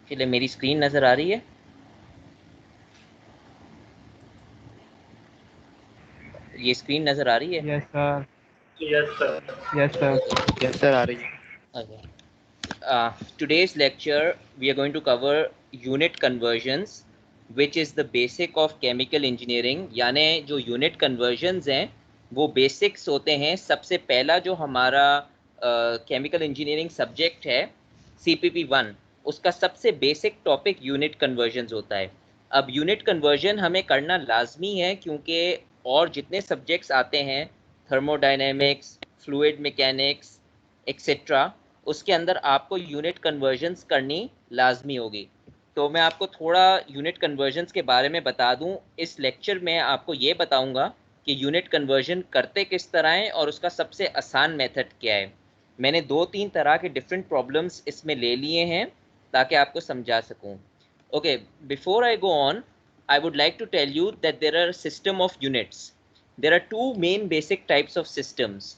चलिए, मेरी स्क्रीन नज़र आ रही है? ये स्क्रीन नज़र आ रही है? Yes sir. Yes sir. Yes sir. Yes sir, आ रही है। Okay. Today's lecture we are going to cover unit conversions, which is the basic of chemical engineering. यानी जो unit conversions हैं वो basics होते हैं। सबसे पहला जो हमारा chemical engineering subject है CPP1, उसका सबसे basic topic unit conversions होता है। अब unit conversion हमें करना लाजमी है क्योंकि और जितने subjects आते हैं thermodynamics, fluid mechanics, एक्सेट्रा, उसके अंदर आपको यूनिट कन्वर्जन्स करनी लाजमी होगी। तो मैं आपको थोड़ा यूनिट कन्वर्जन्स के बारे में बता दूं। इस लेक्चर में आपको ये बताऊंगा कि यूनिट कन्वर्जन करते किस तरह है और उसका सबसे आसान मेथड क्या है। मैंने 2-3 तरह के डिफरेंट प्रॉब्लम्स इसमें ले लिए हैं ताकि आपको समझा सकूं। Okay, before I go on, I would like to tell you that there are system of units. There are two main basic types of systems.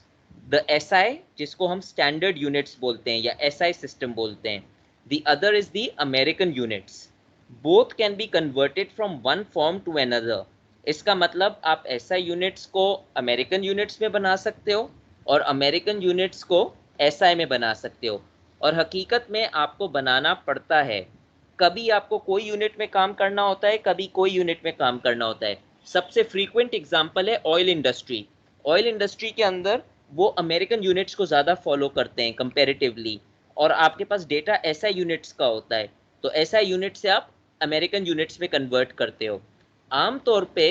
The SI, जिसको हम स्टैंडर्ड यूनिट्स बोलते हैं या एसआई सिस्टम बोलते हैं, the other is the American units. Both can be converted from one form to another. इसका मतलब आप एसआई यूनिट्स को अमेरिकन यूनिट्स में बना सकते हो और अमेरिकन यूनिट्स को एसआई में बना सकते हो। और हकीकत में आपको बनाना पड़ता है। कभी आपको कोई यूनिट में काम करना होता है, कभी कोई यूनिट में काम करना होता है। सबसे फ्रीक्वेंट एग्जांपल है ऑयल इंडस्ट्री। ऑयल इंडस्ट्री के अंदर वो अमेरिकन यूनिट्स को ज़्यादा फॉलो करते हैं कंपैरेटिवली, और आपके पास डेटा ऐसा यूनिट्स का होता है, तो ऐसा यूनिट से आप अमेरिकन यूनिट्स में कन्वर्ट करते हो। आम तौर पे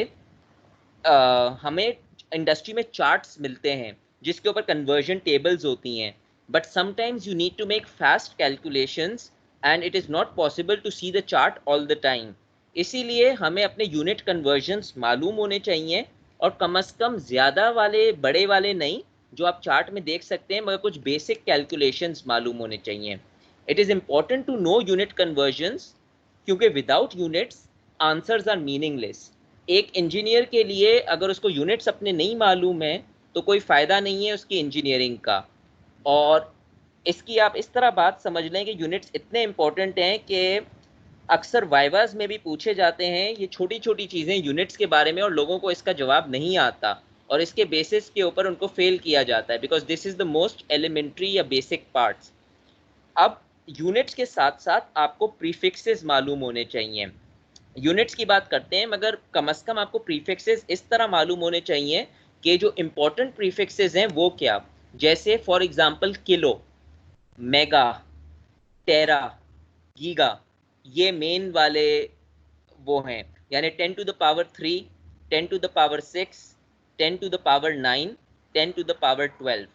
हमें इंडस्ट्री में चार्ट्स मिलते हैं जिसके ऊपर कन्वर्जन टेबल्स होती हैं, but sometimes you need to make fast calculations and it is not possible to see the chart all the time. इसीलिए हमें अपने यूनिट कन्वर्जन्स मालूम होने चाहिए, और कम से कम ज़्यादा वाले बड़े वाले नहीं जो आप चार्ट में देख सकते हैं, मगर कुछ बेसिक कैलकुलेशंस मालूम होने चाहिए। It is important to know unit conversions क्योंकि without units answers are meaningless. एक इंजीनियर के लिए अगर उसको यूनिट्स अपने नहीं मालूम है तो कोई फ़ायदा नहीं है उसकी इंजीनियरिंग का। और इसकी आप इस तरह बात समझ लें कि यूनिट्स इतने इंपॉर्टेंट हैं कि अक्सर वाइवाज में भी पूछे जाते हैं ये छोटी छोटी चीज़ें यूनिट्स के बारे में, और लोगों को इसका जवाब नहीं आता और इसके बेसिस के ऊपर उनको फेल किया जाता है, because this is the most elementary या बेसिक पार्ट्स। अब यूनिट्स के साथ साथ आपको प्रीफिक्सेस मालूम होने चाहिए। यूनिट्स की बात करते हैं मगर कम से कम आपको प्रीफिक्सेस इस तरह मालूम होने चाहिए कि जो इंपॉर्टेंट प्रीफिक्सेस हैं वो क्या। जैसे for example kilo, mega, tera, giga, ये मेन वाले वो हैं। यानी 10⁻³ 10⁻⁶, 10⁻⁹, 10⁻12।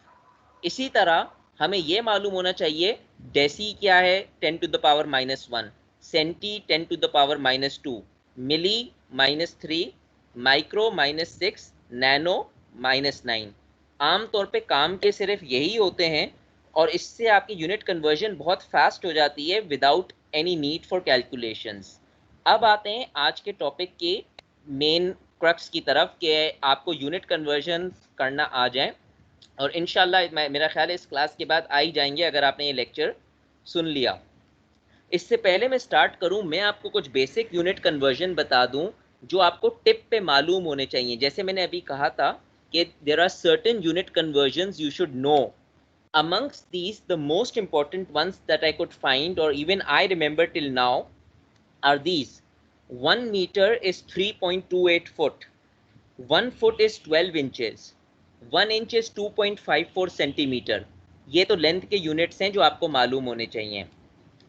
इसी तरह हमें यह मालूम होना चाहिए डेसी क्या है, 10⁻⁻1, सेंटी 10⁻⁻2, मिली -3, माइक्रो -6, नैनो -9। आमतौर पे काम के सिर्फ यही होते हैं और इससे आपकी यूनिट कन्वर्जन बहुत फास्ट हो जाती है without any need for calculations. अब आते हैं आज के टॉपिक के मेन क्रक्स की तरफ कि आपको यूनिट कन्वर्जन करना आ जाए, और इंशाल्लाह मेरा ख्याल है इस क्लास के बाद आ ही जाएंगे अगर आपने ये लेक्चर सुन लिया। इससे पहले मैं स्टार्ट करूं, मैं आपको कुछ बेसिक यूनिट कन्वर्जन बता दूं जो आपको टिप पे मालूम होने चाहिए। जैसे मैंने अभी कहा था कि there are certain unit conversions you should know. amongst these the most important ones that I could find or even I remember till now are these: 1 meter is 3.28 foot, 1 foot is 12 inches, 1 inch is 2.54 centimetre. ये तो length के units हैं जो आपको मालूम होने चाहिए।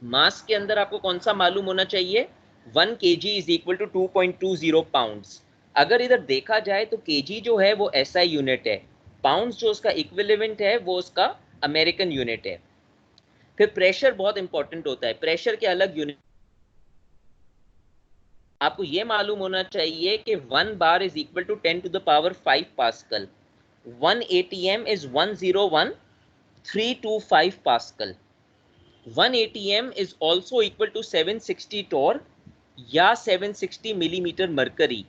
मास के अंदर आपको कौन सा मालूम होना चाहिए? 1 kg is equal to 2.20 pounds. अगर इधर देखा जाए तो kg जो है वो एसआई यूनिट है, पाउंड्स जो उसका इक्विवेलेंट है वो उसका अमेरिकन यूनिट है। फिर प्रेशर बहुत इंपॉर्टेंट होता है, प्रेशर के अलग यूनिट। आपको ये मालूम होना चाहिए कि 1 bar is equal to 10⁵ pascal, 1 atm is 101,325 pascal, 1 atm is also equal to 760 torr या 760 मिलीमीटर मरकरी।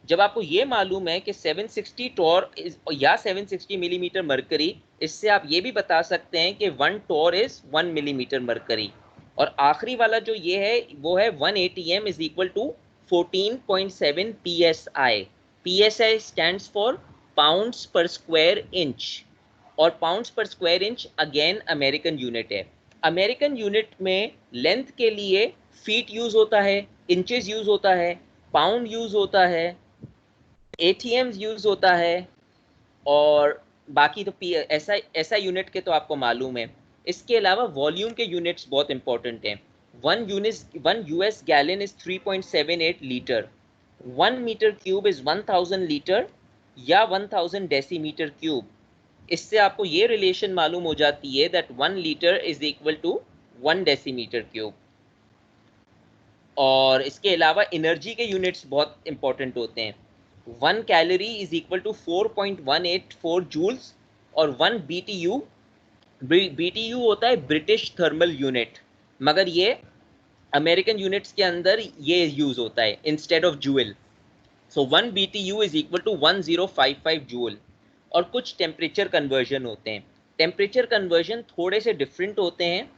जब आपको ये मालूम है कि 760 टॉर या 760 मिलीमीटर मरकरी, इससे आप ये भी बता सकते हैं कि 1 टॉर इज 1 मिलीमीटर मरकरी। और आखिरी वाला जो ये है वो है 1 ATM is equal to 14.7 PSI। PSI stands for pounds per square inch, और pounds per square inch again American unit है। अमेरिकन यूनिट में लेंथ के लिए फीट यूज होता है, इंचेस यूज होता है, पाउंड यूज होता है, ATMs यूज होता है, और बाकी तो ऐसा ऐसा यूनिट के तो आपको मालूम है। इसके अलावा वॉल्यूम के यूनिट्स बहुत इंपॉर्टेंट हैं। 1 US gallon is 3.78 litre, 1 metre cube is 1000 litre या 1000 डेसीमीटर क्यूब। इससे आपको ये रिलेशन मालूम हो जाती है that 1 litre is equal to 1 decimetre cube. और इसके अलावा एनर्जी के यूनिट्स बहुत इंपॉर्टेंट होते हैं। 1 calorie is equal to 4.184 joules, और 1 BTU, BTU होता है ब्रिटिश थर्मल यूनिट, मगर ये अमेरिकन यूनिट्स के अंदर ये यूज होता है instead of joule. So 1 BTU is equal to 1055 joule. और कुछ टेम्परेचर कन्वर्जन होते हैं। टेम्परेचर कन्वर्जन थोड़े से डिफरेंट होते हैं।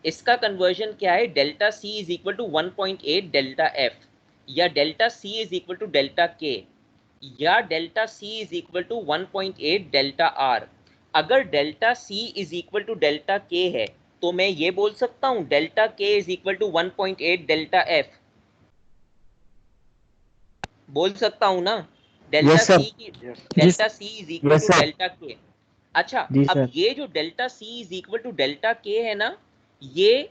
इसका कन्वर्जन क्या है, delta C is equal to 1.8 delta F, या delta C is equal to delta K, या delta C is equal to 1.8 delta R। अगर delta C is equal to delta K है तो मैं ये बोल सकता हूं delta K is equal to 1.8 delta F, बोल सकता हूं ना। Delta yes sir. C की जी delta C is equal yes to sir. Delta K। अच्छा, जी अब सर। ये जो delta C is equal to delta K है ना, ये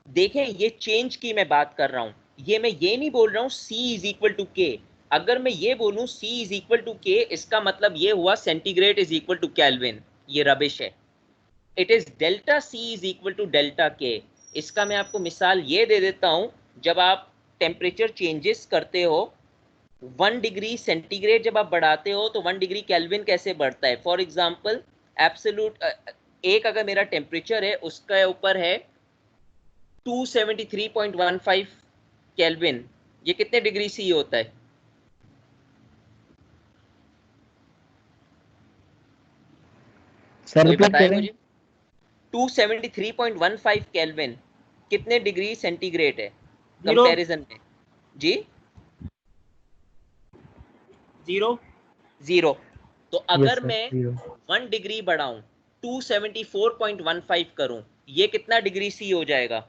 देखें, ये चेंज की मैं बात कर रहा हूं। ये मैं ये नहीं बोल रहा हूं C is equal to K। अगर मैं ये बोलूं C is equal to K, इसका मतलब ये हुआ centigrade is equal to kelvin. ये रबिश है। It is delta C is equal to delta K। इसका मैं आपको मिसाल ये दे देता हूं, जब आप टेम्परेचर चेंजेस करते हो 1 डिग्री सेंटीग्रेड जब आप बढ़ाते हो तो 1 डिग्री केल्विन कैसे बढ़ता है। फॉर एग्जांपल एब्सोल्यूट एक अगर मेरा टेम्परेचर है उसका ऊपर है 273.15 केल्विन, ये कितने डिग्री सी होता है? सर कोई रिपीट बताए करें। मुझे। 273.15 केल्विन कितने डिग्री सेंटीग्रेड है जीरो। कंपैरिजन में? जी, जीरो। जीरो। तो यस अगर सर मैं 0। 1 डिग्री बढ़ाऊं, 274.15 करूं, ये कितना डिग्री सी हो जाएगा?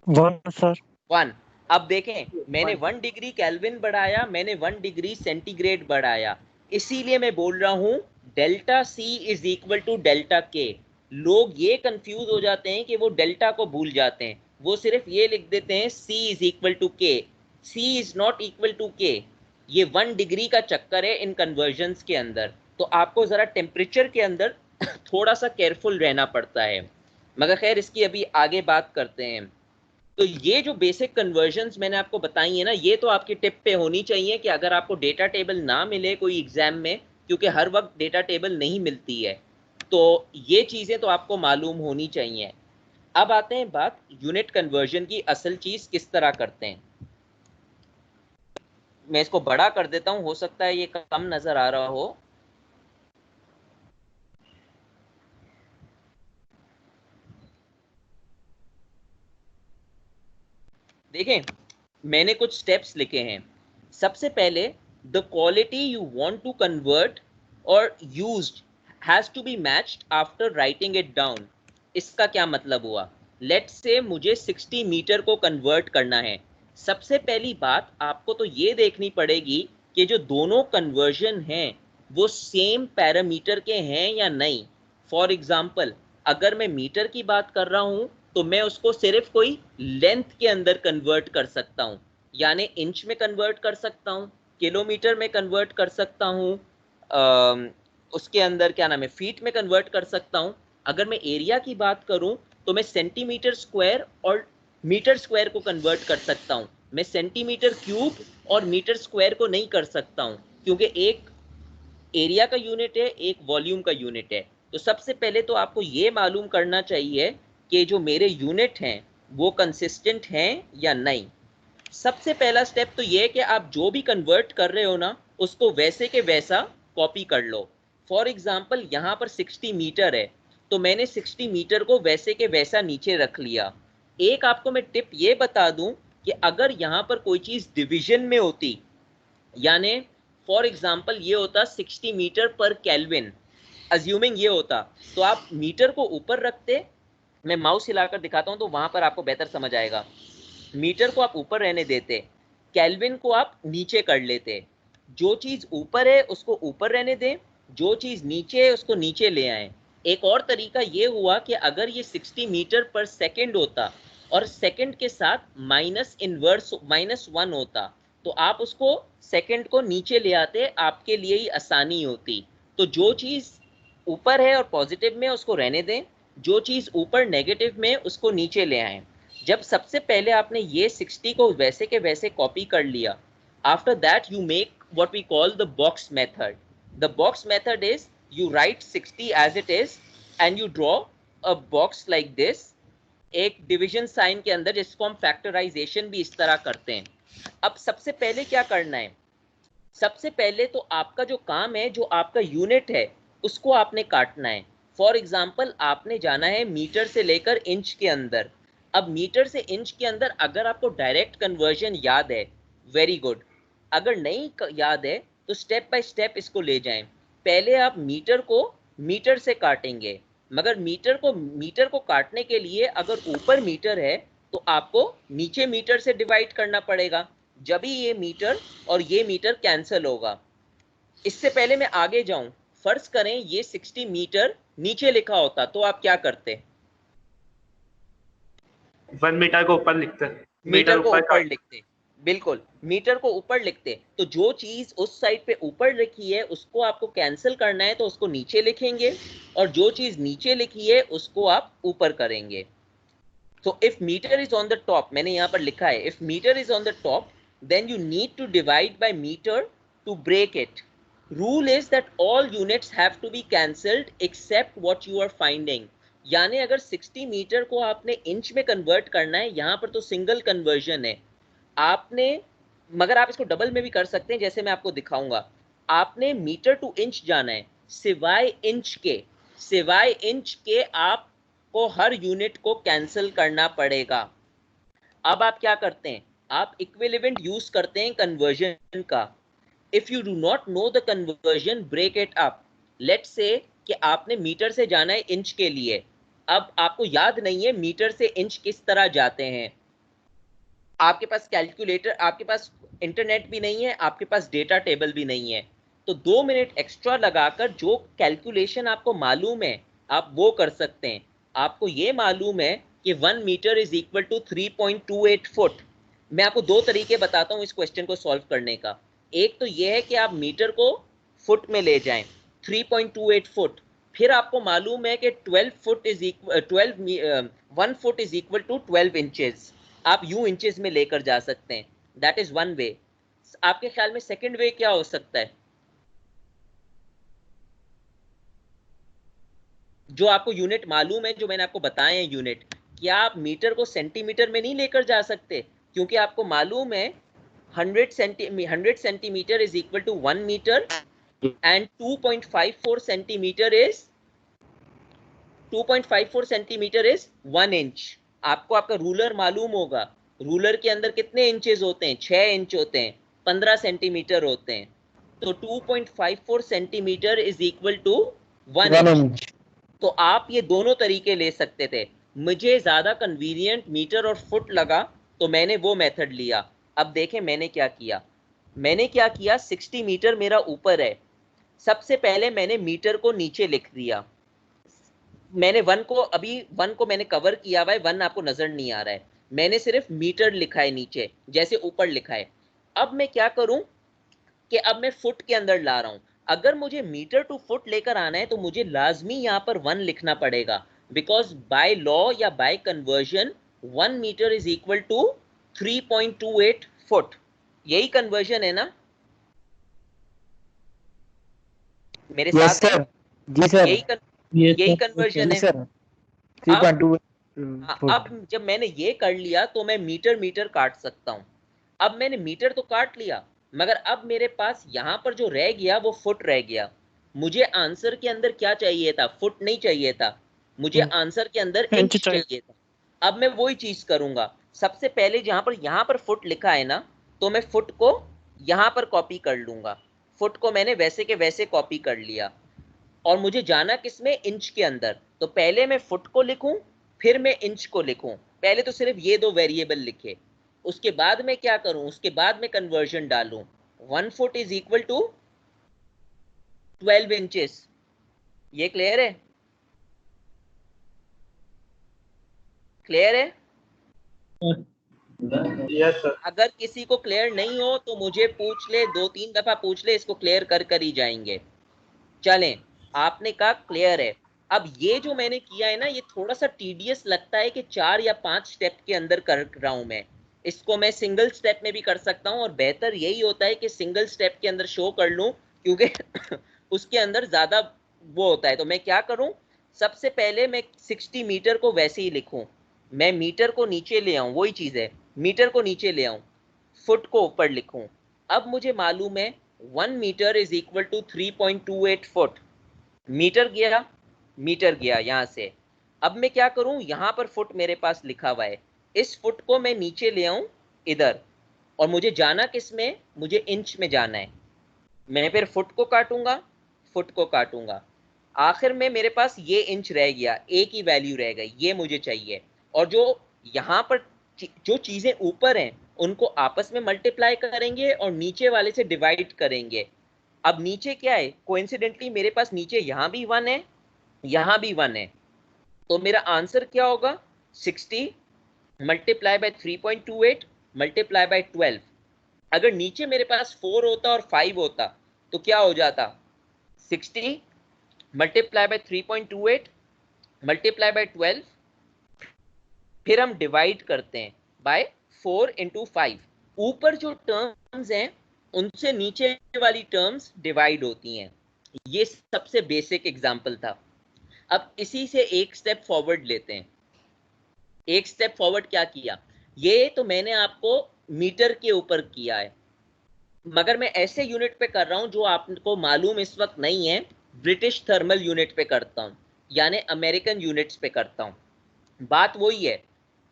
1 सर। 1। अब देखें, मैंने 1। 1 डिग्री केल्विन बढ़ाया, मैंने 1 डिग्री सेंटीग्रेड बढ़ाया, इसीलिए मैं बोल रहा हूं delta C is equal to delta K। लोग ये कंफ्यूज हो जाते हैं कि वो डेल्टा को भूल जाते हैं, वो सिर्फ ये लिख देते हैं C is equal to K। C is not equal to K। ये 1 डिग्री का चक्कर है इन कन्वर्जन्स के अंदर। तो आपको जरा टेम्परेचर के अंदर थोड़ा सा केयरफुल रहना पड़ता है, मगर खैर इसकी अभी आगे बात करते हैं। तो ये जो बेसिक कन्वर्जन्स मैंने आपको बताई है ना, ये तो आपकी टिप पे होनी चाहिए कि अगर आपको डेटा टेबल ना मिले कोई एग्जाम में, क्योंकि हर वक्त डेटा टेबल नहीं मिलती है, तो ये चीजें तो आपको मालूम होनी चाहिए। अब आते हैं बात यूनिट कन्वर्जन की, असल चीज किस तरह करते हैं। मैं इसको बड़ा कर देता हूं, हो सकता है ये कम नजर आ रहा हो। देखें, मैंने कुछ स्टेप्स लिखे हैं। सबसे पहले, the quality you want to convert और used has to be matched after writing it down. इसका क्या मतलब हुआ? लेट्स से मुझे 60 मीटर को कन्वर्ट करना है। सबसे पहली बात आपको तो ये देखनी पड़ेगी कि जो दोनों कन्वर्जन हैं वो सेम पैरामीटर के हैं या नहीं। फॉर एग्जाम्पल, अगर मैं मीटर की बात कर रहा हूं तो मैं उसको सिर्फ कोई लेंथ के अंदर कन्वर्ट कर सकता हूं, यानी इंच में कन्वर्ट कर सकता हूं, किलोमीटर में कन्वर्ट कर सकता हूं, उसके अंदर क्या नाम है, फीट में कन्वर्ट कर सकता हूं। अगर मैं एरिया की बात करूं तो मैं सेंटीमीटर स्क्वायर और मीटर स्क्वायर को कन्वर्ट कर सकता हूं। मैं सेंटीमीटर क्यूब और मीटर स्क्वायर को नहीं कर सकता हूं, क्योंकि एक एरिया का यूनिट है, एक वॉल्यूम का यूनिट है। तो सबसे पहले तो आपको ये मालूम करना चाहिए कि जो मेरे यूनिट हैं वो कंसिस्टेंट हैं या नहीं। सबसे पहला स्टेप तो ये है कि आप जो भी कन्वर्ट कर रहे हो ना, उसको वैसे के वैसा कॉपी कर लो। फॉर एग्जाम्पल, यहाँ पर 60 मीटर है, तो मैंने 60 मीटर को वैसे के वैसा नीचे रख लिया। एक आपको मैं टिप ये बता दूं कि अगर यहाँ पर कोई चीज डिवीजन में होती, यानी फॉर एग्जांपल ये होता 60 मीटर पर केल्विन, अज्यूमिंग ये होता, तो आप मीटर को ऊपर रखते, मैं माउस हिलाकर दिखाता हूं तो वहां पर आपको बेहतर समझ आएगा। मीटर को आप ऊपर रहने देते, केल्विन को आप नीचे कर लेते, जो चीज ऊपर है उसको ऊपर रहने दें, जो चीज नीचे है उसको नीचे ले आए। एक और तरीका ये हुआ कि अगर ये 60 मीटर पर सेकंड होता और सेकंड के साथ माइनस इनवर्स -1 होता, तो आप उसको सेकंड को नीचे ले आते, आपके लिए ही आसानी होती। तो जो चीज ऊपर है और पॉजिटिव में उसको रहने दें, जो चीज ऊपर नेगेटिव में उसको नीचे ले आए। जब सबसे पहले आपने ये 60 को वैसे के वैसे कॉपी कर लिया, after that you make what we call the box method. The box method is you write 60 as it is and you draw a box like this, एक डिवीजन साइन के अंदर, जिसको हम फैक्टराइजेशन भी इस तरह करते हैं। अब सबसे पहले क्या करना है, सबसे पहले तो आपका जो काम है, जो आपका यूनिट है उसको आपने काटना है। फॉर एग्जाम्पल आपने जाना है मीटर से लेकर इंच के अंदर। अब मीटर से इंच के अंदर अगर आपको डायरेक्ट कन्वर्जन याद है, वेरी गुड, अगर नहीं याद है तो स्टेप बाय स्टेप इसको ले जाएं। पहले आप मीटर को मीटर से काटेंगे, मगर मीटर को काटने के लिए अगर ऊपर मीटर है तो आपको नीचे मीटर से डिवाइड करना पड़ेगा, जब ही ये मीटर और ये मीटर कैंसिल होगा। इससे पहले मैं आगे जाऊं, फर्ज करें ये 60 मीटर नीचे लिखा होता तो आप क्या करते? 1 मीटर को ऊपर लिखते, मीटर को ऊपर लिखते, बिल्कुल मीटर को ऊपर लिखते। तो जो चीज उस साइड पे ऊपर लिखी है उसको आपको कैंसिल करना है तो उसको नीचे लिखेंगे, और जो चीज नीचे लिखी है उसको आप ऊपर करेंगे। तो if metre is on the top, मैंने यहाँ पर लिखा है if metre is on the top then you need to divide by meter to break it. Rule is that all units have to be cancelled except what you are finding. यानी अगर 60 metre को आपने inch में convert करना है, यहाँ पर तो सिंगल कन्वर्जन है आपने, मगर आप इसको डबल में भी कर सकते हैं जैसे मैं आपको दिखाऊंगा। आपने मीटर टू इंच जाना है, सिवाय इंच के आपको हर यूनिट को कैंसिल करना पड़ेगा। अब आप क्या करते हैं, आप इक्विवेलेंट यूज करते हैं कन्वर्जन का। If you do not know the conversion, break it up. Let's say कि आपने मीटर से जाना है इंच के लिए, अब आपको याद नहीं है मीटर से इंच किस तरह जाते हैं, आपके पास कैलकुलेटर, आपके पास इंटरनेट भी नहीं है, आपके पास डेटा टेबल भी नहीं है, तो 2 मिनट एक्स्ट्रा लगाकर जो कैलकुलेशन आपको मालूम है आप वो कर सकते हैं। आपको ये मालूम है कि 1 metre is equal to 3.28 foot. मैं आपको 2 तरीके बताता हूँ इस क्वेश्चन को सॉल्व करने का। एक तो ये है कि आप मीटर को फुट में ले जाएं, 3.28 फुट, फिर आपको मालूम है कि 1 foot is equal to 12 inches, आप यूं इंचेस में लेकर जा सकते हैं। That is one way. आपके ख्याल में सेकंड वे क्या हो सकता है, जो आपको यूनिट मालूम है, जो मैंने आपको बताए हैं यूनिट, क्या आप मीटर को सेंटीमीटर में नहीं लेकर जा सकते? क्योंकि आपको मालूम है 100 centimetre is equal to 1 metre and 2.54 centimetre is 1 inch. आपको आपका रूलर मालूम होगा, रूलर के अंदर कितने इंचेस होते हैं? 6 इंच होते हैं, 15 सेंटीमीटर होते हैं, तो 2.54 centimetre is equal to 1 inch. तो आप ये दोनों तरीके ले सकते थे, मुझे ज्यादा कन्वीनियंट मीटर और फुट लगा तो मैंने वो मेथड लिया। अब देखें मैंने क्या किया, 60 मीटर मेरा ऊपर है, सबसे पहले मैंने मीटर को नीचे लिख दिया। मैंने 1 को मैंने कवर किया हुआ है, 1 आपको नजर नहीं आ रहा है, मैंने सिर्फ मीटर लिखा है नीचे जैसे ऊपर लिखा है। अब मैं क्या करूं कि अब मैं फुट के अंदर ला रहा हूं। अगर मुझे मीटर टू फुट लेकर आना है तो मुझे लाजमी यहां पर 1 लिखना पड़ेगा, बिकॉज बाय लॉ या by conversion 1 metre is equal to 3.28 foot. यही कन्वर्जन है ना मेरे साथ? सर जी सर, यही कन्वर्जन है सर 3.2 अब जब मैंने ये कर लिया तो मैं मीटर काट सकता हूं। अब मैंने मीटर तो काट लिया, मगर अब मेरे पास यहां पर जो रह गया वो फुट रह गया। मुझे आंसर के अंदर क्या चाहिए था? फुट नहीं चाहिए था, मुझे आंसर के अंदर इंच चाहिए था। अब मैं वही चीज करूंगा, सबसे पहले यहाँ पर फुट लिखा है ना, तो मैं फुट को यहाँ पर कॉपी कर लूंगा। फुट को मैंने वैसे के वैसे कॉपी कर लिया, और मुझे जाना किसमें, इंच के अंदर। तो पहले मैं फुट को लिखूं, फिर मैं इंच को लिखूं। पहले तो सिर्फ ये दो वेरिएबल लिखे, उसके बाद मैं क्या करूं, उसके बाद मैं कन्वर्जन डालूं। 1 foot is equal to 12 inches. ये क्लियर है? क्लियर है? Yes sir. अगर किसी को क्लियर नहीं हो तो मुझे पूछ ले, 2-3 दफा पूछ ले, इसको क्लियर कर ही जाएंगे। चलें, आपने कहा क्लियर है। अब ये जो मैंने किया है ना, ये थोड़ा सा टीडियस लगता है कि 4 या 5 स्टेप के अंदर कर रहा हूं मैं। इसको मैं सिंगल स्टेप में भी कर सकता हूं, और बेहतर यही होता है कि सिंगल स्टेप के अंदर शो कर लूं, क्योंकि उसके अंदर ज्यादा वो होता है। तो मैं क्या करूं, सबसे पहले मैं 60 मीटर को वैसे ही लिखूं। मैं मीटर को नीचे ले आऊं, वही चीज है, मीटर को नीचे ले आऊं, फुट को ऊपर लिखूं। अब मुझे मालूम है 1 metre is equal to 3.28 foot. Metre गया यहां से। अब मैं क्या करूं, यहां पर फुट मेरे पास लिखा हुआ है, इस फुट को मैं नीचे ले आऊं इधर, और मुझे जाना किस में, मुझे इंच में जाना है। मैं फिर फुट को काटूंगा, फुट को काटूंगा, आखिर में मेरे पास ये इंच रह गया, एक ही वैल्यू रह गई, ये मुझे चाहिए। और जो यहां पर जो चीजें ऊपर हैं उनको आपस में मल्टीप्लाई करेंगे और नीचे वाले से डिवाइड करेंगे। अब नीचे क्या है, कोइंसिडेंटली मेरे पास नीचे यहां भी 1 है, यहां भी 1 है। तो मेरा आंसर क्या होगा, 60 मल्टीप्लाई बाय 3.28 मल्टीप्लाई बाय 12। अगर नीचे मेरे पास 4 होता और 5 होता तो क्या हो जाता, 60 मल्टीप्लाई बाय 3.28 मल्टीप्लाई बाय 12, फिर हम डिवाइड करते हैं बाय 4 इंटू 5। ऊपर जो टर्म्स हैं उनसे नीचे वाली टर्म्स डिवाइड होती हैं। ये सबसे बेसिक एग्जांपल था। अब इसी से एक स्टेप फॉरवर्ड लेते हैं। एक स्टेप फॉरवर्ड क्या किया, ये तो मैंने आपको मीटर के ऊपर किया है, मगर मैं ऐसे यूनिट पे कर रहा हूं जो आपको मालूम इस वक्त नहीं है। ब्रिटिश थर्मल यूनिट पे करता हूं, यानी अमेरिकन यूनिट्स पे करता हूं। बात वही है।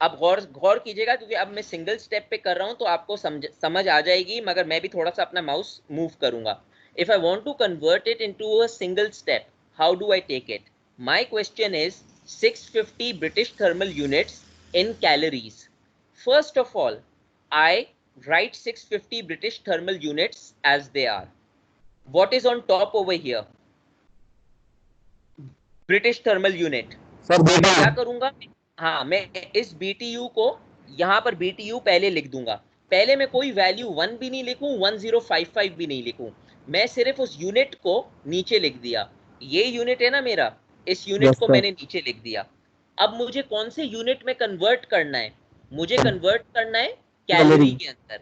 अब गौर गौर कीजिएगा, क्योंकि अब मैं सिंगल स्टेप पे कर रहा हूं तो आपको समझ आ जाएगी, मगर मैं भी थोड़ा सा अपना माउस मूव करूंगा। If I want to convert it into a single step, how do I take it? My question is 650 British thermal units in calories. First of all, I write 650 British thermal units as they are. What is on top over here? British thermal unit. Sir मैं क्या BTU करूंगा, हाँ, मैं इस BTU को यहां पर BTU पहले लिख दूंगा। पहले मैं कोई वैल्यू 1 भी नहीं लिखूं, 1055 भी नहीं लिखूं, मैं सिर्फ उस यूनिट को नीचे लिख दिया। ये यूनिट है ना मेरा, इस यूनिट यस को सर मैंने नीचे लिख दिया। अब मुझे कौन से यूनिट में कन्वर्ट करना है, मुझे कन्वर्ट करना है कैलोरी कैलोरी के अंदर।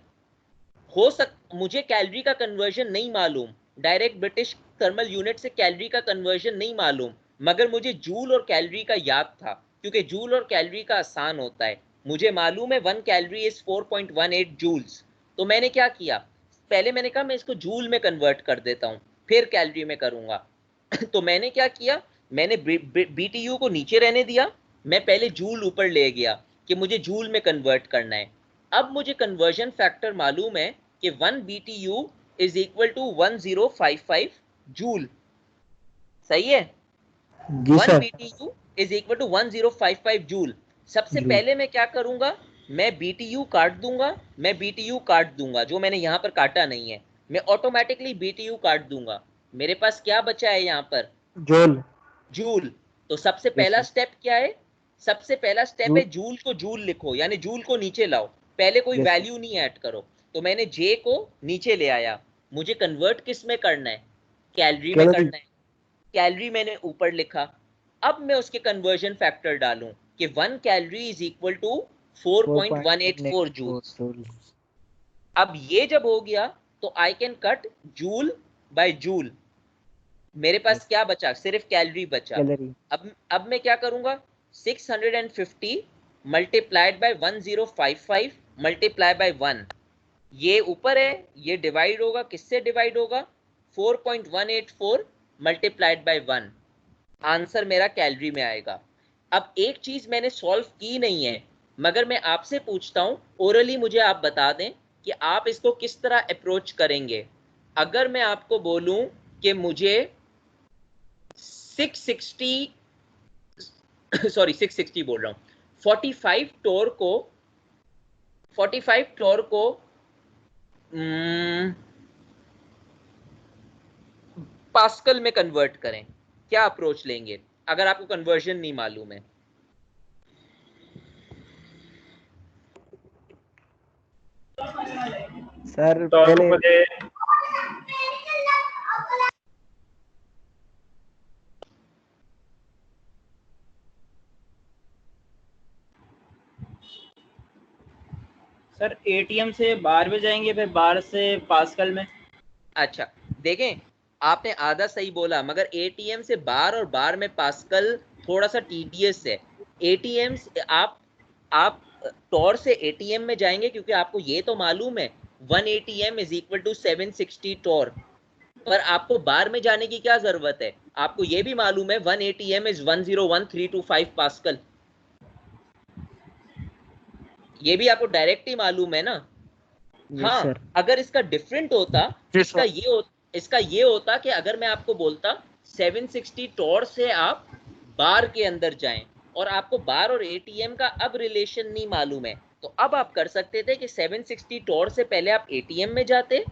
मुझे कैलोरी का कन्वर्जन नहीं मालूम, डायरेक्ट ब्रिटिश थर्मल यूनिट से कैलोरी का कन्वर्जन नहीं मालूम, मगर मुझे जूल और कैलोरी का याद था, क्योंकि जूल और कैलोरी का आसान होता है। मुझे मालूम है 1 कैलोरी इज 4.18 जूल्स। तो मैंने क्या किया, पहले मैंने कहा मैं इसको जूल में कन्वर्ट कर देता हूं, फिर कैलोरी में करूंगा। तो मैंने क्या किया, मैंने BTU को नीचे रहने दिया, मैं पहले जूल ऊपर ले गया कि मुझे जूल में कन्वर्ट करना है। अब मुझे कन्वर्जन फैक्टर मालूम है कि 1 BTU is equal to 1055 joule. सही है? जी 1 sir BTU is equal to 1055 joule. सबसे जूल पहले मैं क्या करूंगा, मैं BTU काट दूंगा, मैं BTU काट दूंगा, जो मैंने यहां पर काटा नहीं है, मैं ऑटोमेटिकली BTU काट दूंगा। मेरे पास क्या बचा है यहां पर, जूल जूल। तो सबसे यस पहला सर स्टेप क्या है, सबसे पहला स्टेप है जूल जूल को जूल लिखो, यानी जूल को नीचे लाओ, पहले कोई यस सर वैल्यू नहीं ऐड करो। तो मैंने जे को नीचे ले आया, मुझे कन्वर्ट किस में करना है, कैलोरी में कैलोरी करना है। कैलोरी मैंने ऊपर लिखा। अब मैं उसके कन्वर्जन फैक्टर डालूं कि 1 calorie is equal to 4.184 4.184 joules. Joule अब ये जब हो गया तो I can cut joule by joule. मेरे पास यस क्या बचा, सिर्फ कैलोरी बचा। कैलोरी अब मैं क्या करूंगा, 650 मल्टीप्लाइड बाय 1055 मल्टीप्लाई बाय 1। ये ऊपर है, ये डिवाइड होगा, किससे डिवाइड होगा, 4.184 मल्टीप्लाइड बाय 1। आंसर मेरा कैलोरी में आएगा। अब एक चीज मैंने सॉल्व की नहीं है, मगर मैं आपसे पूछता हूं, ओरली मुझे आप बता दें कि आप इसको किस तरह अप्रोच करेंगे। अगर मैं आपको बोलूं कि मुझे 660 सॉरी 660 बोल रहा हूं, 45 टोर को पास्कल में कन्वर्ट करें, क्या अप्रोच लेंगे अगर आपको कन्वर्जन नहीं मालूम है? सर तो पहले मुझे सर एटीएम से बाहर भी जाएंगे, फिर बाहर से पास्कल में। अच्छा, देखें, आपने आधा सही बोला, मगर एटीएम से बार और बार में पास्कल थोड़ा सा टीडियस है। एटीएम से आप टॉर से एटीएम में जाएंगे क्योंकि आपको ये तो मालूम है 1 ATM is equal to 760 torr, पर आपको बार में जाने की क्या जरूरत है? आपको ये भी मालूम है 1 एटीएम इज 101325 पास्कल, ये भी आपको डायरेक्ट ही मालूम है ना। यस हाँ, सर। अगर इसका डिफरेंट होता, जी इसका सर। इसका ये होता कि अगर मैं आपको बोलता 760 टॉर से आप बार के अंदर जाएं, और आपको बार और एटीएम का अब रिलेशन नहीं मालूम है, तो अब आप कर सकते थे कि 760 टॉर से पहले आप एटीएम में जाते,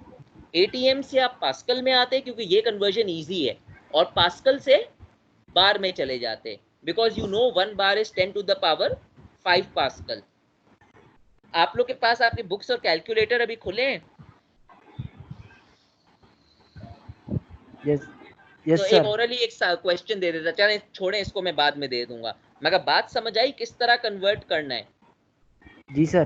एटीएम से आप पास्कल में आते क्योंकि ये कन्वर्जन इजी है, और पास्कल से बार में चले जाते, because you know 1 bar is 10 to the power 5 pascal. आप लोग के पास आपके बुक्स और कैलकुलेटर अभी खुले हैं? यस तो यस एक सर। ओरली एक क्वेश्चन दे देता, चलें छोड़ें इसको, मैं बाद में दे दूंगा, मगर बात समझ आई किस तरह कन्वर्ट करना है? जी सर।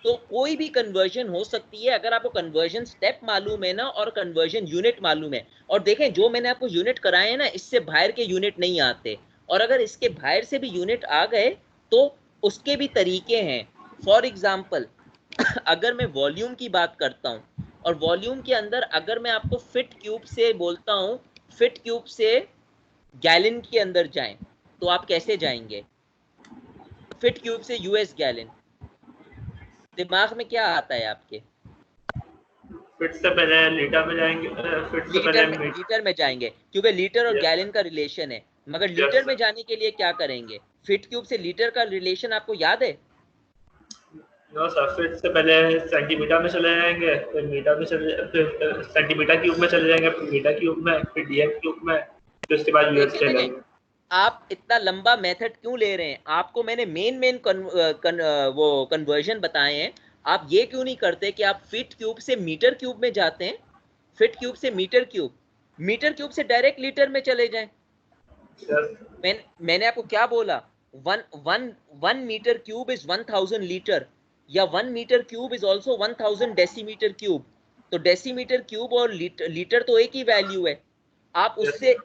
तो कोई भी कन्वर्जन हो सकती है अगर आपको कन्वर्जन स्टेप मालूम है ना, और कन्वर्जन यूनिट मालूम है। और देखें, जो मैंने आपको यूनिट कराए हैं ना, इससे बाहर के यूनिट नहीं आते, और अगर इसके बाहर से भी यूनिट आ गए तो उसके भी तरीके हैं। फॉर एग्जाम्पल, अगर मैं वॉल्यूम की बात करता हूं, और वॉल्यूम के अंदर अगर मैं आपको फिट क्यूब से बोलता हूं, फिट क्यूब से गैलन के अंदर जाएं, तो आप कैसे जाएंगे? फिट क्यूब से यूएस गैलन, दिमाग में क्या आता है आपके? फिट से पहले लीटर में जाएंगे, फिट से पहले मीटर। लीटर में जाएंगे क्योंकि लीटर और यस गैलन का रिलेशन है, मगर यस लीटर में सर। जाने के लिए क्या करेंगे? फिट क्यूब से लीटर का रिलेशन आपको याद है? नो सर, फिट से पहले सेंटीमीटर में चले जाएंगे, फिर मीटर में चले, फिर सेंटीमीटर क्यूब में चले जाएंगे, फिर मीटर क्यूब में, फिर डीएम क्यूब में, फिर उसके बाद यूएस देखें ले देखें, लेंगे। आप इतना लंबा मेथड क्यों ले रहे हैं? आपको मैंने मेन वो कन्वर्जन बताए हैं, आप ये क्यों नहीं करते कि आप फीट क्यूब से मीटर क्यूब में जाते हैं, फीट क्यूब से मीटर क्यूब, मीटर क्यूब से डायरेक्ट लीटर में चले जाएं। यस मैंने आपको क्या बोला? One one one metre cube is 1000 litre, या 1 metre cube is also 1000 decimetre cube. तो डेसीमीटर क्यूब और लीटर तो एक ही वैल्यू है। आप यस उससे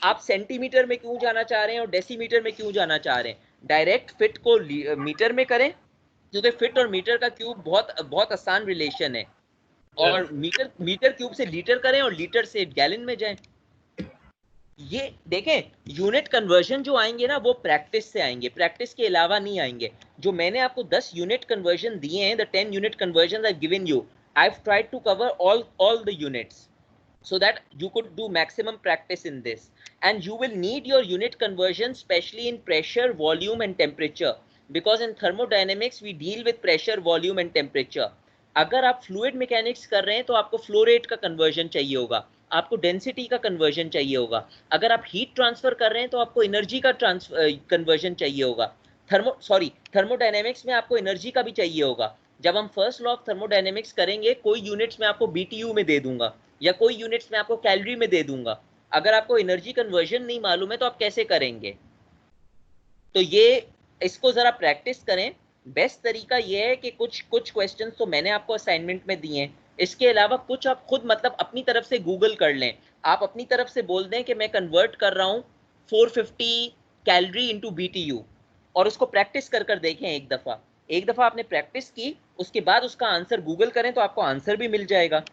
आप सेंटीमीटर में क्यों जाना चाह रहे हैं और डेसीमीटर में क्यों जाना चाह रहे हैं? डायरेक्ट फिट को मीटर में करें, क्योंकि फिट और मीटर का क्यूब बहुत बहुत आसान रिलेशन है, यस और मीटर मीटर क्यूब से लीटर करें और लीटर से गैलन में जाएं। ये देखें, यूनिट कन्वर्जन जो आएंगे ना, वो प्रैक्टिस से आएंगे, प्रैक्टिस के अलावा नहीं आएंगे। जो मैंने आपको 10 यूनिट कन्वर्जन दिए हैं, the 10 unit conversion I given you, I have tried to cover all the units so that you could do maximum practice in this, and you will need your unit conversion especially in pressure, volume and temperature, because in thermodynamics we deal with pressure, volume and temperature. अगर आप fluid mechanics कर रहे हैं तो आपको flow rate का conversion चाहिए होगा, आपको डेंसिटी का कन्वर्जन चाहिए होगा। अगर आप हीट ट्रांसफर कर रहे हैं तो आपको एनर्जी का कन्वर्जन चाहिए होगा। थर्मोडायनेमिक्स में आपको एनर्जी का भी चाहिए होगा। जब हम फर्स्ट लॉ ऑफ थर्मोडायनेमिक्स करेंगे, कोई यूनिट्स में आपको बीटीयू में दे दूंगा, या कोई यूनिट्स में आपको कैलोरी में दे दूंगा। अगर आपको एनर्जी कन्वर्जन नहीं मालूम है तो आप कैसे करेंगे? तो ये, इसको जरा प्रैक्टिस करें। बेस्ट तरीका ये है कि कुछ कुछ क्वेश्चंस तो मैंने आपको असाइनमेंट में दिए हैं, इसके अलावा कुछ आप खुद मतलब अपनी तरफ से गूगल कर लें। आप अपनी तरफ से बोल दें कि मैं कन्वर्ट कर रहा हूँ 450 कैलोरी इंटू बीटीयू, और उसको प्रैक्टिस कर कर देखें एक दफ़ा। एक दफ़ा आपने प्रैक्टिस की, उसके बाद उसका आंसर गूगल करें तो आपको आंसर भी मिल जाएगा।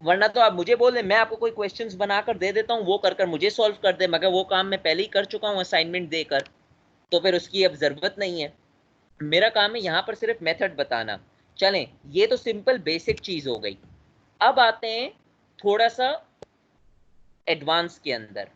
वरना तो आप मुझे बोल दें, मैं आपको कोई क्वेश्चंस बनाकर दे देता हूँ, वो कर मुझे सॉल्व कर दे, मगर वो काम मैं पहले ही कर चुका हूँ असाइनमेंट देकर, तो फिर उसकी अब जरूरत नहीं है। मेरा काम है यहाँ पर सिर्फ मेथड बताना। चलें, ये तो सिंपल बेसिक चीज हो गई। अब आते हैं थोड़ा सा एडवांस के अंदर।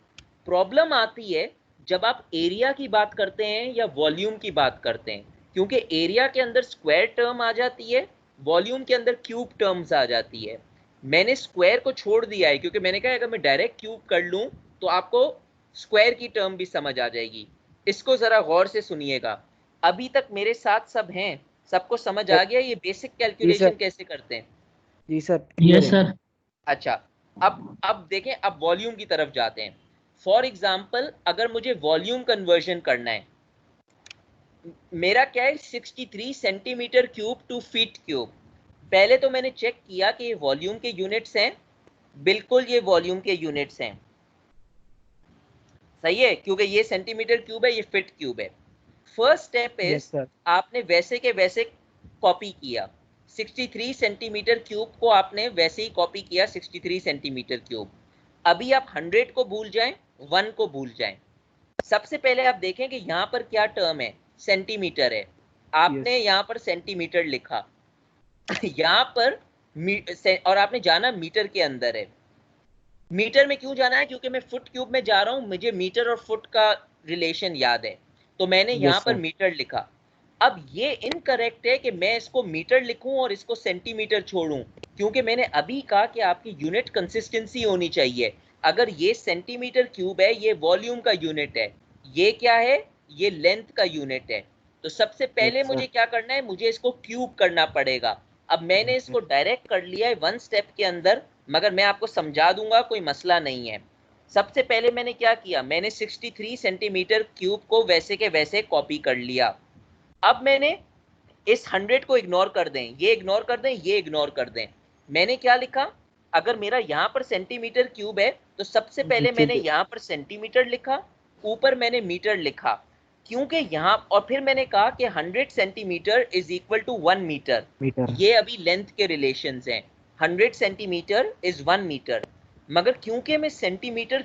प्रॉब्लम आती है जब आप एरिया की बात करते हैं या वॉल्यूम की बात करते हैं, क्योंकि एरिया के अंदर स्क्वायर टर्म आ जाती है, वॉल्यूम के अंदर क्यूब टर्म्स आ जाती है। मैंने स्क्वायर को छोड़ दिया है क्योंकि मैंने कहा अगर मैं डायरेक्ट क्यूब कर लूं तो आपको स्क्वायर की टर्म भी समझ आ जाएगी। इसको जरा गौर से सुनिएगा। अभी तक मेरे साथ सब हैं, सबको समझ आ गया ये बेसिक जी कैलकुलेशन सर। कैसे करते हैं? जी सर, क्लियर यस है। सर। अच्छा, अब देखें, अब वॉल्यूम की तरफ जाते हैं। फॉर एग्जाम्पल, अगर मुझे वॉल्यूम कन्वर्जन करना है, मेरा क्या है 63 centimetre cube two feet cube. पहले तो मैंने चेक किया कि ये वॉल्यूम के यूनिट्स हैं, बिल्कुल ये वॉल्यूम के यूनिट्स हैं, सही है, क्योंकि ये सेंटीमीटर क्यूब है, ये फीट क्यूब है। First step yes is, sir. आपने वैसे के वैसे कॉपी किया 63 सेंटीमीटर क्यूब को, आपने वैसे ही कॉपी किया 63 सेंटीमीटर क्यूब। अभी आप 100 को भूल जाएं, 1 को भूल जाएं। सबसे पहले आप देखें कि यहाँ पर क्या टर्म है, सेंटीमीटर है, आपने यस। यहाँ पर सेंटीमीटर लिखा यहाँ पर और आपने जाना मीटर के अंदर है। मीटर में क्यों जाना है? क्योंकि मैं फुट क्यूब में जा रहा हूं, मुझे मीटर और फुट का रिलेशन याद है, तो मैंने यहां यस पर सर। मीटर लिखा। अब ये इनकरेक्ट है कि मैं इसको मीटर लिखूं और इसको सेंटीमीटर छोड़ूं, क्योंकि मैंने अभी कहा कि आपकी यूनिट कंसिस्टेंसी होनी चाहिए। अगर ये सेंटीमीटर क्यूब है, ये वॉल्यूम का यूनिट है, ये क्या है, ये लेंथ का यूनिट है। तो सबसे पहले यस मुझे सर। क्या करना है, मुझे इसको क्यूब करना पड़ेगा। अब मैंने यस इसको सर। डायरेक्ट कर लिया है 1 स्टेप के अंदर, मगर मैं आपको समझा दूंगा, कोई मसला नहीं है। सबसे पहले मैंने क्या किया, मैंने 63 सेंटीमीटर क्यूब को वैसे के वैसे कॉपी कर लिया। अब मैंने इस 100 को इग्नोर कर दें, ये इग्नोर कर दें, ये इग्नोर कर दें। मैंने क्या लिखा, अगर मेरा यहाँ पर सेंटीमीटर क्यूब है तो सबसे पहले नीचे मैंने पे यहाँ पर सेंटीमीटर लिखा, ऊपर मैंने मीटर लिखा, क्योंकि यहाँ, और फिर मैंने कहा कि 100 centimetre is equal to 1 metre. Metre. ये अभी लेंथ के रिलेशंस हैं, 100 सेंटीमीटर इज 1 मीटर। मगर क्योंकि मैं सेंटीमीटर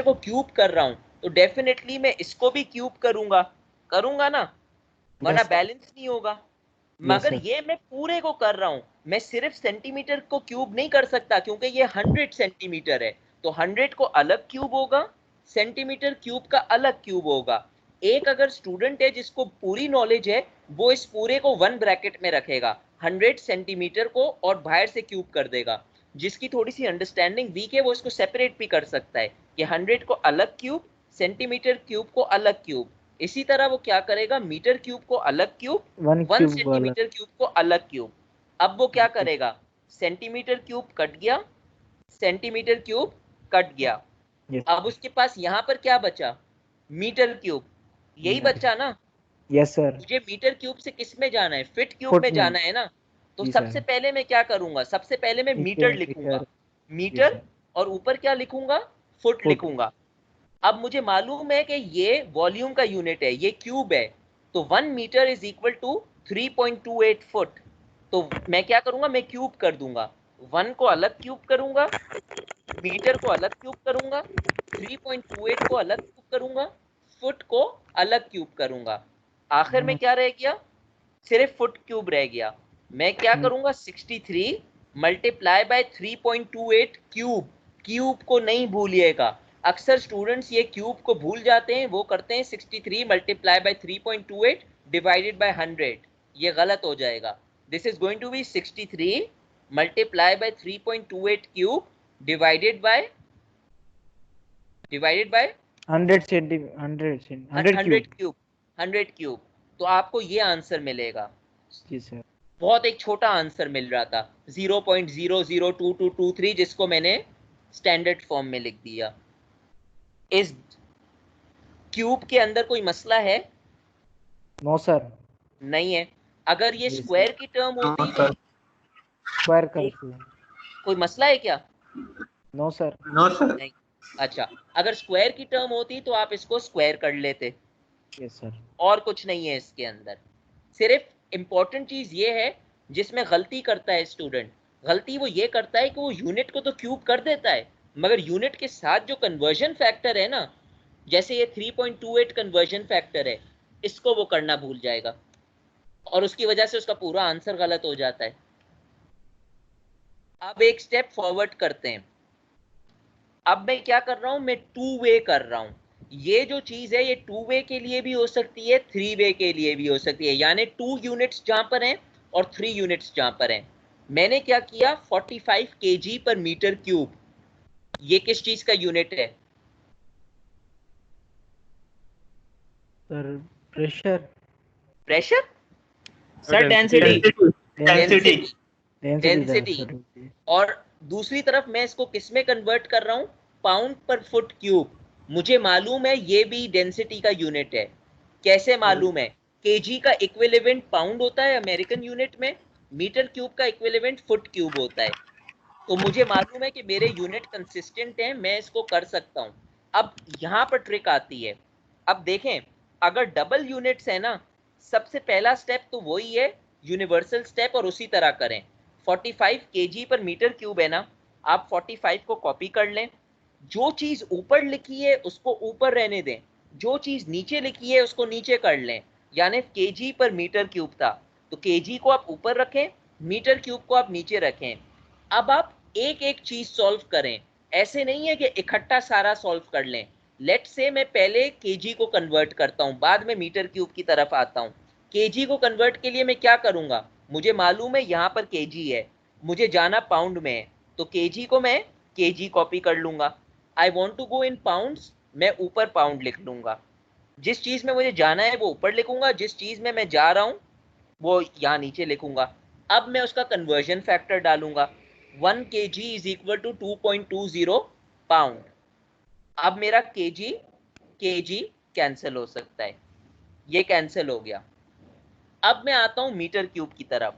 को क्यूब कर रहा हूँ, तो डेफिनेटली मैं इसको भी क्यूब करूंगा ना, वरना यस सर। बैलेंस नहीं होगा। यस मगर सर। ये मैं पूरे को कर रहा हूं, मैं सिर्फ सेंटीमीटर को क्यूब नहीं कर सकता, क्योंकि ये 100 सेंटीमीटर है, तो 100 को अलग क्यूब होगा, सेंटीमीटर क्यूब का अलग क्यूब होगा। एक अगर स्टूडेंट है जिसको पूरी नॉलेज है, वो इस पूरे को 1 ब्रैकेट में रखेगा, 100 सेंटीमीटर को, और बाहर से क्यूब कर देगा। जिसकी थोड़ी सी अंडरस्टैंडिंग वीक है, वो इसको सेपरेट भी कर सकता है कि 100 को अलग क्यूब, सेंटीमीटर क्यूब को अलग क्यूब। इसी तरह वो क्या करेगा, मीटर क्यूब को अलग क्यूब, 1 1 क्यूब वाला। सेंटीमीटर क्यूब को अलग क्यूब। अब वो क्या करेगा, सेंटीमीटर क्यूब कट गया, सेंटीमीटर क्यूब कट गया। अब यस। उसके पास यहां पर क्या बचा, मीटर क्यूब, यही मीटर। बचा ना। Yes sir. मुझे मीटर क्यूब से किस में जाना है, फिट क्यूब फुट में में। जाना है ना। तो जी सबसे सर। पहले मैं क्या करूंगा, सबसे पहले मैं नीचे मीटर लिखूंगा, मीटर। जी मीटर, सर। और ऊपर क्या लिखूंगा, फुट फुट। लिखूंगा। अब मुझे मालूम है कि ये वॉल्यूम का यूनिट है, ये क्यूब है, तो 1 metre is equal to 3.28 foot. तो मैं क्या करूंगा, मैं क्यूब कर दूंगा, 1 को अलग क्यूब करूंगा, मीटर को अलग क्यूब करूंगा, 3.28 को अलग क्यूब करूंगा, फुट को अलग क्यूब करूंगा। आखिर में क्या रह गया, सिर्फ फुट क्यूब रह गया। मैं क्या करूंगा, 63 मल्टीप्लाई बाय 3.28 क्यूब। क्यूब को नहीं भूलिएगा, अक्सर स्टूडेंट्स ये क्यूब को भूल जाते हैं, वो करते हैं 63 मल्टीप्लाई बाय 3.28 डिवाइडेड बाय 100, ये गलत हो जाएगा। This is going to be 63 multiply by 3.28 cube divided by 100 centi 100 100 cube. Cube, 100 cube. तो आपको ये आंसर मिलेगा। जी सर। बहुत एक छोटा आंसर मिल रहा था 0.002223, जिसको मैंने स्टैंडर्ड फॉर्म में लिख दिया। इस क्यूब के अंदर कोई मसला है? No sir. नहीं है। अगर ये जी सर। स्क्वायर की टर्म हाँ होती तो सर। स्क्वायर करके। कोई मसला है क्या? No sir. No sir. नहीं। अच्छा, अगर स्क्वायर की टर्म होती तो आप इसको स्क्वायर कर लेते, यस सर। और कुछ नहीं है इसके अंदर। सिर्फ इंपॉर्टेंट चीज ये है जिसमें गलती करता है स्टूडेंट, गलती वो ये करता है कि वो यूनिट को तो क्यूब कर देता है, मगर यूनिट के साथ जो कन्वर्जन फैक्टर है ना, जैसे ये 3.28 कन्वर्जन फैक्टर है, इसको वो करना भूल जाएगा और उसकी वजह से उसका पूरा आंसर गलत हो जाता है। अब एक स्टेप फॉरवर्ड करते हैं। अब मैं क्या कर रहा हूं, मैं टू वे कर रहा हूं। ये जो चीज है ये टू वे के लिए भी हो सकती है, थ्री वे के लिए भी हो सकती है, यानी 2 यूनिट्स जहां पर हैं और 3 यूनिट्स जहां पर हैं। मैंने क्या किया, 45 kg पर मीटर क्यूब, ये किस चीज का यूनिट है? Sir pressure, pressure, sir density. Density density. और दूसरी तरफ मैं इसको किस में कन्वर्ट कर रहा हूं, पाउंड पर फुट क्यूब। मुझे मालूम है ये भी डेंसिटी का यूनिट है। कैसे मालूम है? केजी का इक्विवेलेंट पाउंड होता है अमेरिकन यूनिट में, मीटर क्यूब का इक्विवेलेंट फुट क्यूब होता है। तो मुझे मालूम है कि मेरे यूनिट कंसिस्टेंट हैं, मैं इसको कर सकता हूं। अब यहां पर ट्रिक आती है। अब देखें, अगर डबल यूनिट्स है ना, सबसे पहला स्टेप तो वही है यूनिवर्सल स्टेप, और उसी तरह करें। 45 kg पर मीटर क्यूब है ना, आप 45 को कॉपी कर लें। जो चीज ऊपर लिखी है उसको ऊपर रहने दें, जो चीज नीचे लिखी है उसको नीचे कर लें। यानी kg पर मीटर क्यूब था, तो kg को आप ऊपर रखें, मीटर क्यूब को आप नीचे रखें। अब आप एक एक चीज सॉल्व करें, ऐसे नहीं है कि इकट्ठा सारा सॉल्व कर लें। लेट से मैं पहले केजी को कन्वर्ट करता हूं, बाद में मीटर क्यूब की तरफ आता हूं। केजी को कन्वर्ट के लिए मैं क्या करूंगा, मुझे मालूम है यहां पर केजी है, मुझे जाना पाउंड में है, तो केजी को मैं केजी कॉपी कर लूंगा। I want to go in pounds, मैं ऊपर पाउंड लिख लूंगा। जिस चीज में मुझे जाना है वो ऊपर लिखूंगा, जिस चीज में मैं जा रहा हूं वो यहाँ नीचे लिखूंगा। अब मैं उसका कन्वर्जन फैक्टर डालूंगा, 1 kg is equal to 2.20 pound. अब मेरा केजी कैंसिल हो सकता है, ये कैंसिल हो गया। अब मैं आता हूं मीटर क्यूब की तरफ।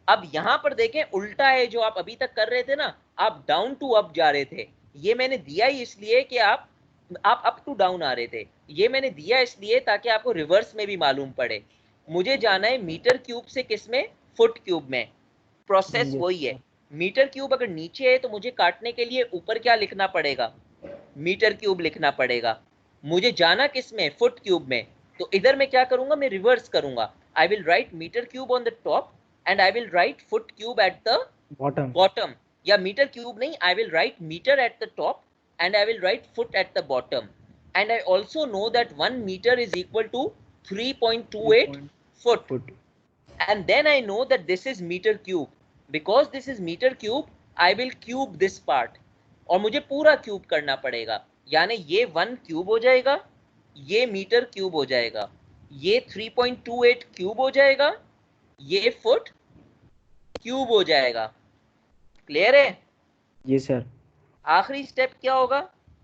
अब यहां पर देखें उल्टा है, जो आप अभी तक कर रहे थे ना, आप डाउन टू अप जा रहे थे। ये मैंने दिया ही इसलिए कि आप अप टू डाउन आ रहे थे, ये मैंने दिया इसलिए ताकि आपको रिवर्स में भी मालूम पड़े। मुझे जाना है मीटर क्यूब से किस में, फुट क्यूब में। प्रोसेस वही है। मीटर क्यूब अगर नीचे है तो मुझे काटने के लिए ऊपर क्या लिखना पड़ेगा, मीटर क्यूब लिखना पड़ेगा। मुझे जाना किस में, फुट क्यूब में। तो इधर मैं क्या करूंगा, मैं रिवर्स करूंगा। I will write metre cube on the top and I will write foot cube at the bottom. या मीटर क्यूब नहीं, I will write metre at the top and I will write foot at the bottom. And I also know that 1 meter is equal to 3.28 foot. And then I know that this is meter cube. Because this is meter cube, I will cube this part. और मुझे पूरा cube करना पड़ेगा, यानी ये 1 cube हो जाएगा, ये मीटर क्यूब हो जाएगा, ये 3.28 क्यूब हो जाएगा, ये फुट क्यूब हो जाएगा। क्लियर है? जी सर। आखिरी स्टेप क्या होगा,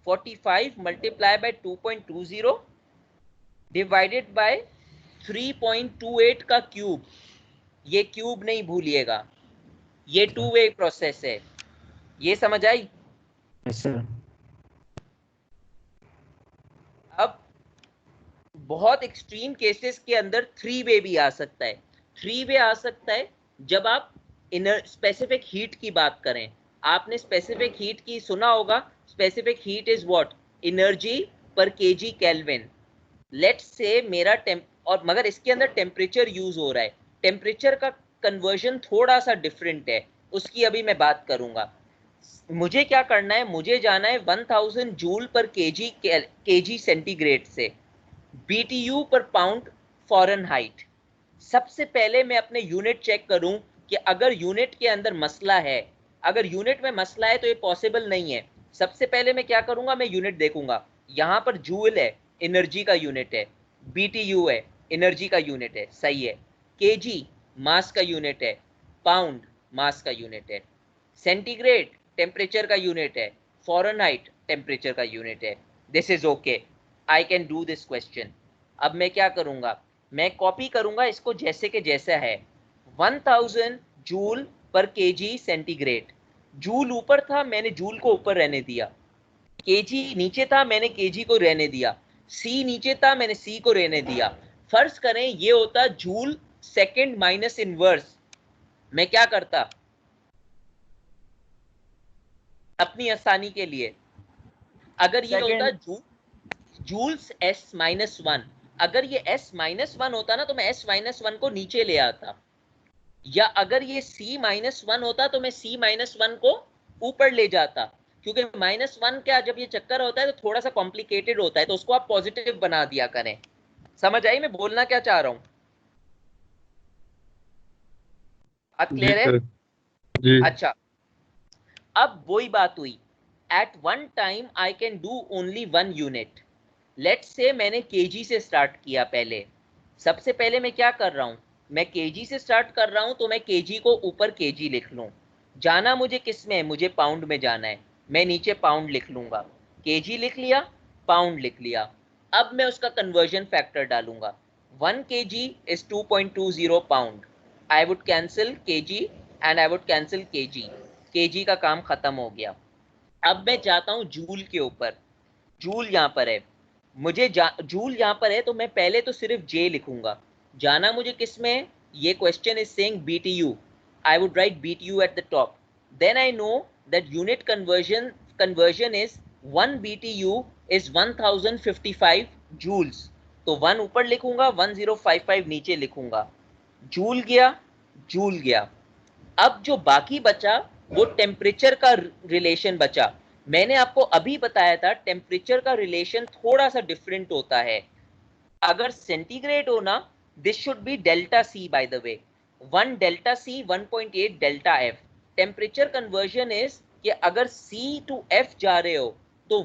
45 मल्टीप्लाई बाय 2.20 डिवाइडेड बाय 3.28 का क्यूब। ये क्यूब नहीं भूलिएगा, ये टू वे प्रोसेस है। ये समझ आई? Yes sir. अब बहुत एक्सट्रीम केसेस के अंदर थ्री वे भी आ सकता है। थ्री वे आ सकता है जब आप स्पेसिफिक हीट की बात करें। आपने स्पेसिफिक हीट की सुना होगा, specific heat is what, energy पर केजी केल्विन। लेट्स से मेरा और मगर इसके अंदर टेम्परेचर यूज हो रहा है। टेम्परेचर का कन्वर्जन थोड़ा सा डिफरेंट है, उसकी अभी मैं बात करूंगा। मुझे क्या करना है, मुझे जाना है 1000 जूल पर केजी सेंटीग्रेड से BTU पर पाउंड फॉरेनहाइट। सबसे पहले मैं अपने यूनिट चेक करूं कि अगर यूनिट के अंदर मसला है, अगर यूनिट में मसला है तो ये पॉसिबल नहीं है। सबसे पहले मैं क्या करूंगा, मैं यूनिट देखूंगा। यहां पर जूल है, एनर्जी का यूनिट है, BTU है, एनर्जी का यूनिट है, सही है। केजी मास का यूनिट है, पाउंड मास का यूनिट है, सेंटीग्रेड टेम्परेचर का यूनिट है, फॉरेनहाइट टेम्परेचर का यूनिट है। This is okay, I can do this question. अब मैं क्या करूंगा, मैं कॉपी करूंगा इसको जैसे के जैसा है। 1000 जूल पर केजी सेंटीग्रेड, जूल ऊपर था मैंने जूल को ऊपर रहने दिया, केजी नीचे था मैंने केजी को रहने दिया, सी नीचे था मैंने सी को रहने दिया। फर्ज करें ये होता जूल सेकंड माइनस इनवर्स, मैं क्या करता, अपनी आसानी के लिए। अगर ये होता जूल्स S-1, अगर ये S-1 होता ना तो मैं S-1 को नीचे ले आता, या अगर ये C-1 होता तो मैं C-1 को ऊपर ले जाता, क्योंकि -1 क्या, जब ये चक्कर होता है तो थोड़ा सा कॉम्प्लिकेटेड होता है, तो उसको आप पॉजिटिव बना दिया करें। समझ आई मैं बोलना क्या चाह रहा हूं? बात क्लियर है? जी। अच्छा, अब वही बात हुई, at one time I can do only 1 unit. Let's say मैंने केजी से स्टार्ट किया। पहले सबसे पहले मैं क्या कर रहा हूं, मैं केजी से स्टार्ट कर रहा हूं, तो मैं केजी को ऊपर केजी लिख लूं। जाना मुझे किस में, मुझे पाउंड में जाना है, मैं नीचे पाउंड लिख लूंगा। केजी लिख लिया, पाउंड लिख लिया। अब मैं उसका कन्वर्जन फैक्टर डालूंगा। 1 kg is 2.20 pound. I would cancel KG and I would cancel KG. KG का काम खत्म हो गया। अब मैं चाहता हूं जूल के ऊपर। जूल यहाँ पर है, मुझे जूल यहाँ पर है, तो मैं पहले तो सिर्फ जे लिखूंगा। जाना मुझे किस में, ये question is saying BTU, I would write BTU at the top. Then I know that unit conversion is 1 BTU is 1055 joules, तो 1 ऊपर लिखूंगा, 1055 नीचे लिखूंगा। जूल गया, जूल गया। अब जो बाकी बचा वो टेम्परेचर का रिलेशन बचा। मैंने आपको अभी बताया था टेम्परेचर का रिलेशन थोड़ा सा डिफरेंट होता है। अगर सेंटीग्रेड हो ना, this should be delta C, by the way, 1 delta C 1.8 delta F. Temperature conversion is कि अगर सी टू एफ जा रहे हो तो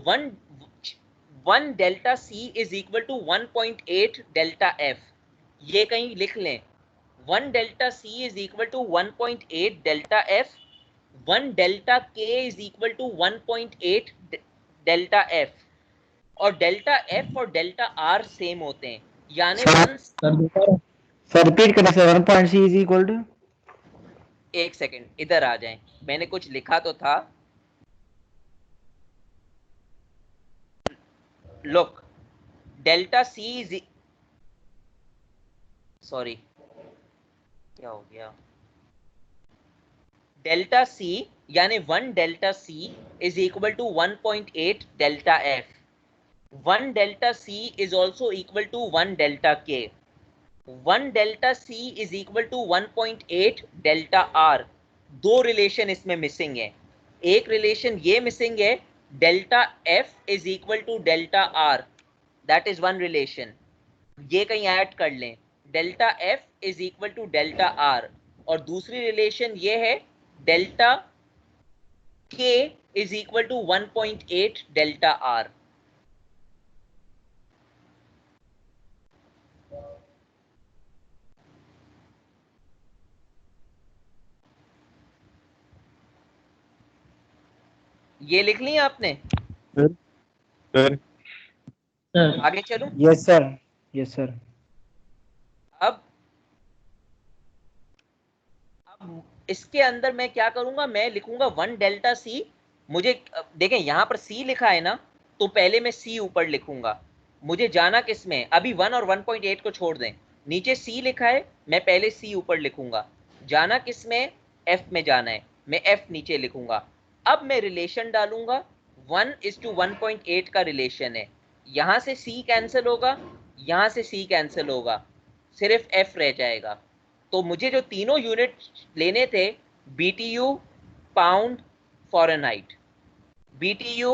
1 delta C is equal to 1.8 delta F. ये कहीं लिख लें, 1 delta C is equal to 1.8 delta F, 1 delta K is equal to 1.8 delta F. और डेल्टा एफ और डेल्टा आर सेम होते हैं, यानी सर रिपीट करें sir. 1.c is equal to, एक सेकेंड इधर आ जाएं, मैंने कुछ लिखा तो था। Look, delta C is, sorry क्या हो गया, डेल्टा सी यानी 1 delta C is equal to 1.8 delta F. 1 delta C is also equal to 1 delta K. 1 delta C is equal to 1.8 delta R. दो रिलेशन इसमें मिसिंग है। एक relation ये missing है, delta F is equal to delta R, that is one relation. ये कहीं add कर लें, delta F is equal to delta R. और दूसरी रिलेशन ये है, delta K is equal to 1.8 delta R. ये लिख ली आपने? सर आगे चलूं? Yes sir, yes sir. अब इसके अंदर मैं क्या करूंगा, मैं लिखूंगा 1 डेल्टा सी। मुझे देखें यहां पर सी लिखा है ना, तो पहले मैं सी ऊपर लिखूंगा। मुझे जाना किस में, अभी 1 और 1.8 को छोड़ दें, नीचे सी लिखा है, मैं पहले सी ऊपर लिखूंगा। जाना किस में, एफ में जाना है, मैं एफ नीचे लिखूंगा। अब मैं रिलेशन डालूंगा, 1:1.8 का रिलेशन है। यहां से सी कैंसिल होगा, यहां से सी कैंसिल होगा, सिर्फ एफ रह जाएगा। तो मुझे जो तीनों यूनिट लेने थे, BTU, pound, Fahrenheit, BTU,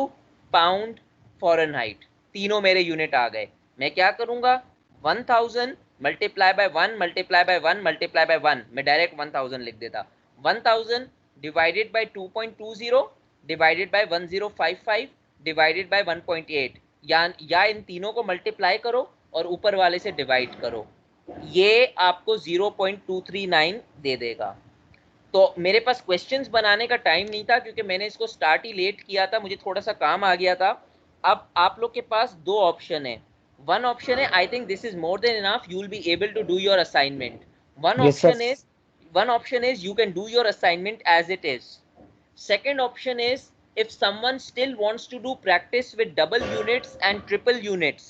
pound, Fahrenheit, तीनों मेरे यूनिट आ गए। मैं क्या करूंगा, 1000 multiply by 1 multiply by 1 multiply by 1, मैं डायरेक्ट 1000 लिख देता। 1000 divided by 2.20 divided by 1055 divided by 1.8, या इन तीनों को मल्टीप्लाई करो और ऊपर वाले से डिवाइड करो, ये आपको 0.239 दे देगा। तो मेरे पास क्वेश्चंस बनाने का टाइम नहीं था, क्योंकि मैंने इसको स्टार्ट ही लेट किया था, मुझे थोड़ा सा काम आ गया था। अब आप लोग के पास दो ऑप्शन है। वन ऑप्शन है, I think this is more than enough, you will be able to do your assignment. One Yes, sir. option is you can do your assignment as it is. Second option is, if someone still wants to do practice with double units and triple units,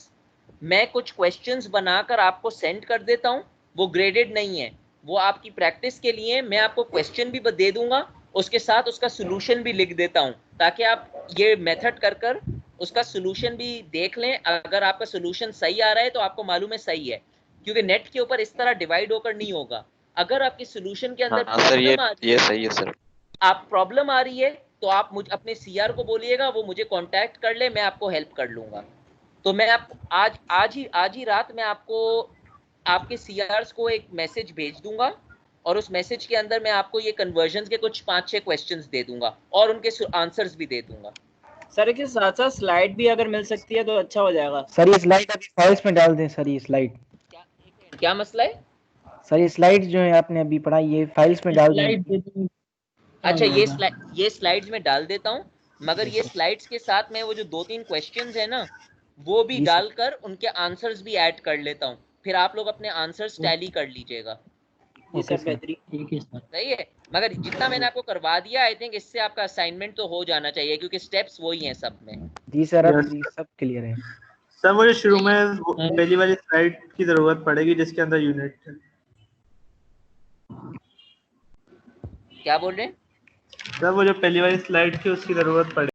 मैं कुछ questions बनाकर आपको send कर देता हूं, वो graded नहीं है, वो आपकी प्रैक्टिस के लिए। मैं आपको क्वेश्चन भी दे दूंगा, उसके साथ उसका सॉल्यूशन भी लिख देता हूं। ताकि आप ये मेथड कर उसका सोल्यूशन भी देख लें। अगर आपका सोल्यूशन सही आ रहा है तो आपको मालूम है सही है, क्योंकि नेट के ऊपर इस तरह डिवाइड होकर नहीं होगा। अगर आपके सोल्यूशन के अंदर हाँ सर, प्रॉब्लम आ ये सही है सर। आप प्रॉब्लम आ रही है तो आप मुझे अपने सीआर को बोलिएगा, वो मुझे कांटेक्ट कर ले, मैं आपको हेल्प कर लूंगा। तो मैं आप आज ही रात में आपको आपके सीआरस को एक मैसेज भेज दूंगा और उस मैसेज के अंदर मैं आपको ये कन्वर्जन के कुछ 5-6 क्वेश्चंस दे दूंगा और उनके आंसर्स भी दे दूंगा। सर के साथ साथ स्लाइड भी अगर मिल सकती है तो अच्छा हो जाएगा। सर ये स्लाइड अभी फाइल्स में डाल दें सर, ये स्लाइड। क्या मसला है सर ये स्लाइड जो है आपने अभी पढ़ाई, ये फाइल्स में डाल दें। अच्छा, ये स्लाइड्स में डाल देता हूँ, मगर ये स्लाइड्स के साथ में वो जो 2-3 क्वेश्चंस है ना वो भी जी सर। डालकर उनके आंसर्स भी ऐड कर लेता हूँ, फिर आप लोग अपने आंसर्स टैली कर लीजिएगा। जी ओके सर, सर। बेहतरीन। सही है, मगर जितना मैंने आपको करवा दिया आई थिंक इससे आपका असाइनमेंट तो हो जाना चाहिए, क्योंकि स्टेप्स वही हैं सब में। जी सर, अब Yes, ये सब क्लियर है। सर मुझे शुरू में पहली वाली स्लाइड की जरूरत पड़ेगी जिसके अंदर यूनिट है। क्या बोल रहे हैं? सर वो जो पहली वाली स्लाइड थी उसकी जरूरत पड़ेगी।